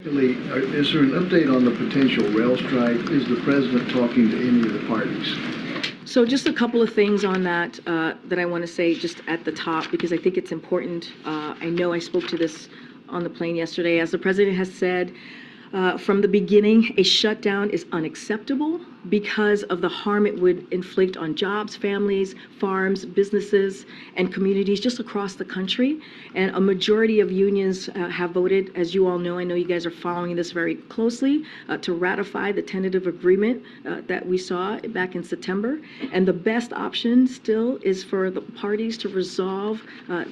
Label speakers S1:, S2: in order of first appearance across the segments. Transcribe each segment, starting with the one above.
S1: Is there an update on the potential rail strike? Is the president talking to any of the parties?
S2: So just a couple of things on that that I want to say just at the top, because I think it's important. I know I spoke to this on the plane yesterday. As the president has said, from the beginning, a shutdown is unacceptable because of the harm it would inflict on jobs, families, farms, businesses, and communities just across the country. And a majority of unions have voted, as you all know, I know you guys are following this very closely, to ratify the tentative agreement that we saw back in September. And the best option still is for the parties to resolve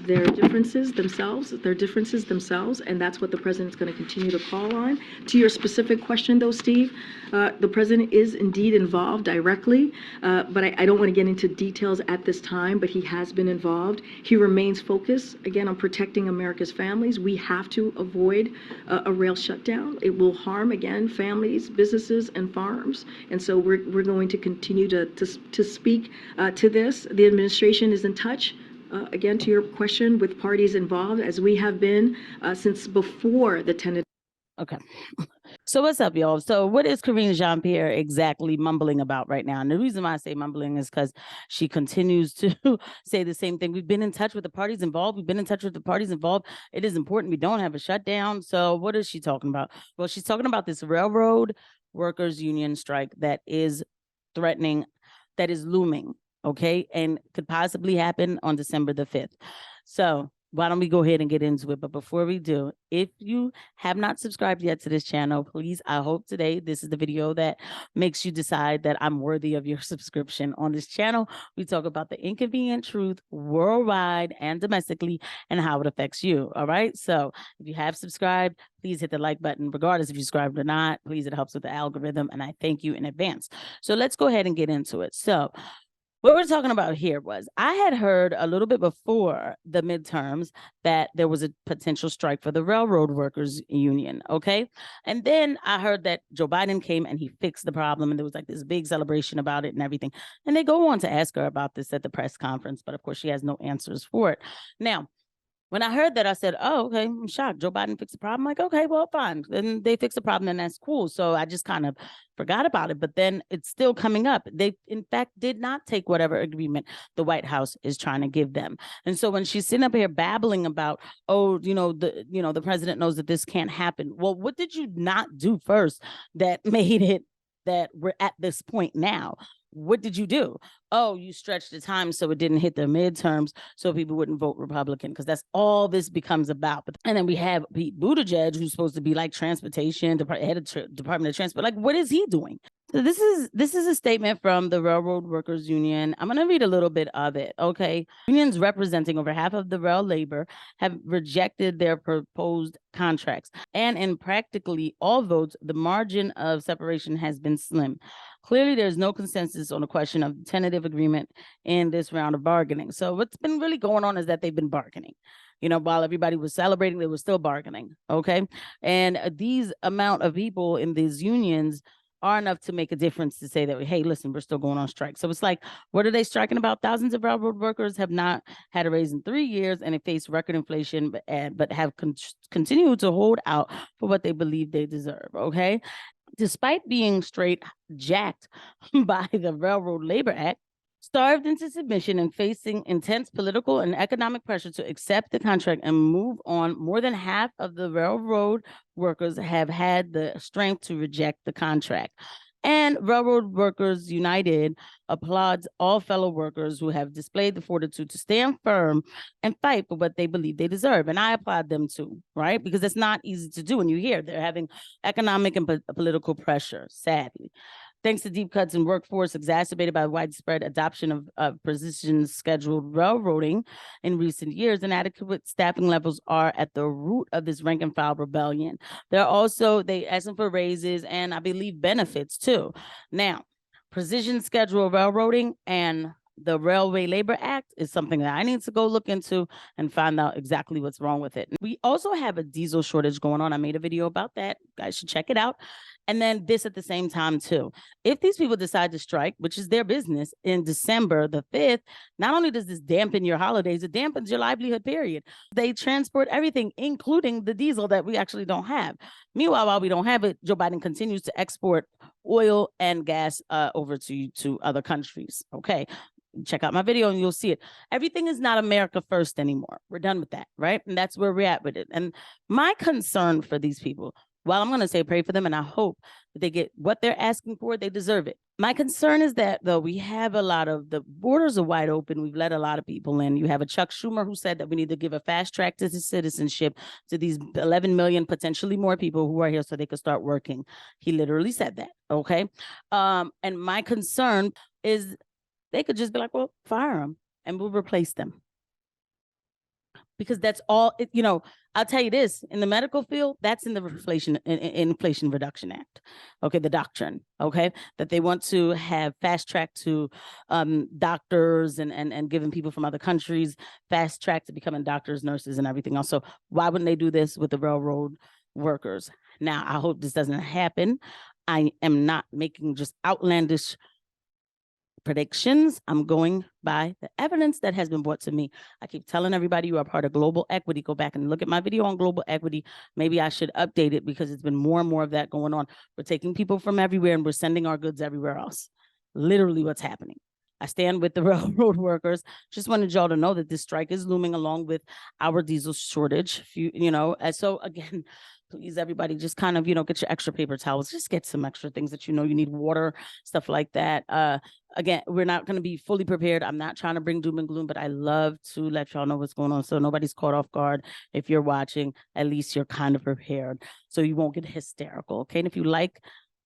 S2: their differences themselves, and that's what the president's going to continue to call on. To your specific question, though, Steve, the president is indeed involved directly, but I don't want to get into details at this time, but he has been involved. He remains focused, again, on protecting America's families. We have to avoid a rail shutdown. It will harm, again, families, businesses, and farms. And so we're going to continue to speak to this. The administration is in touch. Again, to your question, with parties involved, as we have been since before the tentative.
S3: Okay. So what's up, y'all? So what is Karine Jean-Pierre exactly mumbling about right now? And the reason why I say mumbling is because she continues to say the same thing. We've been in touch with the parties involved. It is important we don't have a shutdown. So what is she talking about? Well, she's talking about this railroad workers union strike that is threatening, that is looming, okay? And could possibly happen on December the 5th. So why don't we go ahead and get into it? But before we do, if you have not subscribed yet to this channel, please, I hope today this is the video that makes you decide that I'm worthy of your subscription. On this channel, we talk about the inconvenient truth worldwide and domestically and how it affects you. All right. So if you have subscribed, please hit the like button, regardless if you subscribed or not. Please, it helps with the algorithm, and I thank you in advance. So let's go ahead and get into it. So what we're talking about here was, I had heard a little bit before the midterms that there was a potential strike for the railroad workers union, okay? And then I heard that Joe Biden came and he fixed the problem, and there was like this big celebration about it and everything. And they go on to ask her about this at the press conference, but of course she has no answers for it. Now, when I heard that, I said, oh, okay, I'm shocked. Joe Biden fixed the problem. I'm like, okay, well, fine. Then they fixed the problem, and that's cool. So I just kind of forgot about it. But then it's still coming up. They, in fact, did not take whatever agreement the White House is trying to give them. And so when she's sitting up here babbling about, oh, the president knows that this can't happen. Well, what did you not do first that made it that we're at this point now? What did you do? Oh, you stretched the time so it didn't hit the midterms so people wouldn't vote Republican, because that's all this becomes about. And then we have Pete Buttigieg, who's supposed to be like transportation, head of Department of Transport. Like, what is he doing? So this is a statement from the Railroad Workers Union. I'm going to read a little bit of it, okay? Unions representing over half of the rail labor have rejected their proposed contracts. And in practically all votes, the margin of separation has been slim. Clearly, there's no consensus on the question of tentative agreement in this round of bargaining. So what's been really going on is that they've been bargaining. While everybody was celebrating, they were still bargaining, okay? And these amount of people in these unions are enough to make a difference to say that, hey, listen, we're still going on strike. So it's like, what are they striking about? Thousands of railroad workers have not had a raise in 3 years, and they face record inflation, but have continued to hold out for what they believe they deserve, okay? Despite being straight jacked by the Railroad Labor Act, starved into submission and facing intense political and economic pressure to accept the contract and move on, more than half of the railroad workers have had the strength to reject the contract. And Railroad Workers United applauds all fellow workers who have displayed the fortitude to stand firm and fight for what they believe they deserve. And I applaud them too, right? Because it's not easy to do. And you hear they're having economic and political pressure, sadly. Thanks to deep cuts in workforce exacerbated by widespread adoption of precision scheduled railroading in recent years, inadequate staffing levels are at the root of this rank and file rebellion. They're also, they asking for raises and I believe benefits too. Now, precision scheduled railroading and the Railway Labor Act is something that I need to go look into and find out exactly what's wrong with it. We also have a diesel shortage going on. I made a video about that guys should check it out. And then this at the same time too. If these people decide to strike, which is their business, in December the 5th, not only does this dampen your holidays, it dampens your livelihood, period. They transport everything, including the diesel that we actually don't have. Meanwhile, while we don't have it, Joe Biden continues to export oil and gas over to other countries. Okay. Check out my video and you'll see it. Everything is not America first anymore. We're done with that, right? And that's where we're at with it. And my concern for these people, well, I'm going to say pray for them, and I hope that they get what they're asking for. They deserve it. My concern is that, though, we have a lot of the borders are wide open. We've let a lot of people in. You have a Chuck Schumer who said that we need to give a fast track to citizenship to these 11 million, potentially more people who are here so they could start working. He literally said that. Okay. And my concern is they could just be like, well, fire them and we'll replace them. Because that's all, I'll tell you this, in the medical field, that's in the Inflation Reduction Act. Okay, the doctrine, okay, that they want to have fast track to doctors and giving people from other countries fast track to becoming doctors, nurses, and everything else. So why wouldn't they do this with the railroad workers? Now, I hope this doesn't happen. I am not making just outlandish predictions. I'm going by the evidence that has been brought to me. I keep telling everybody you are part of global equity. Go back and look at my video on global equity. Maybe I should update it because it's been more and more of that going on. We're taking people from everywhere and we're sending our goods everywhere else. Literally what's happening. I stand with the railroad workers. Just wanted y'all to know that this strike is looming along with our diesel shortage. And so again, please, everybody, just kind of, get your extra paper towels. Just get some extra things that you need, water, stuff like that. Again, we're not going to be fully prepared. I'm not trying to bring doom and gloom, but I love to let y'all know what's going on so nobody's caught off guard. If you're watching, at least you're kind of prepared so you won't get hysterical. Okay, and if you like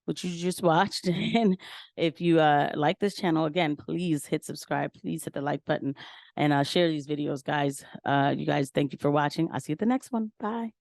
S3: what you just watched, and if you like this channel, again, please hit subscribe. Please hit the like button and share these videos, guys. You guys, thank you for watching. I'll see you at the next one. Bye.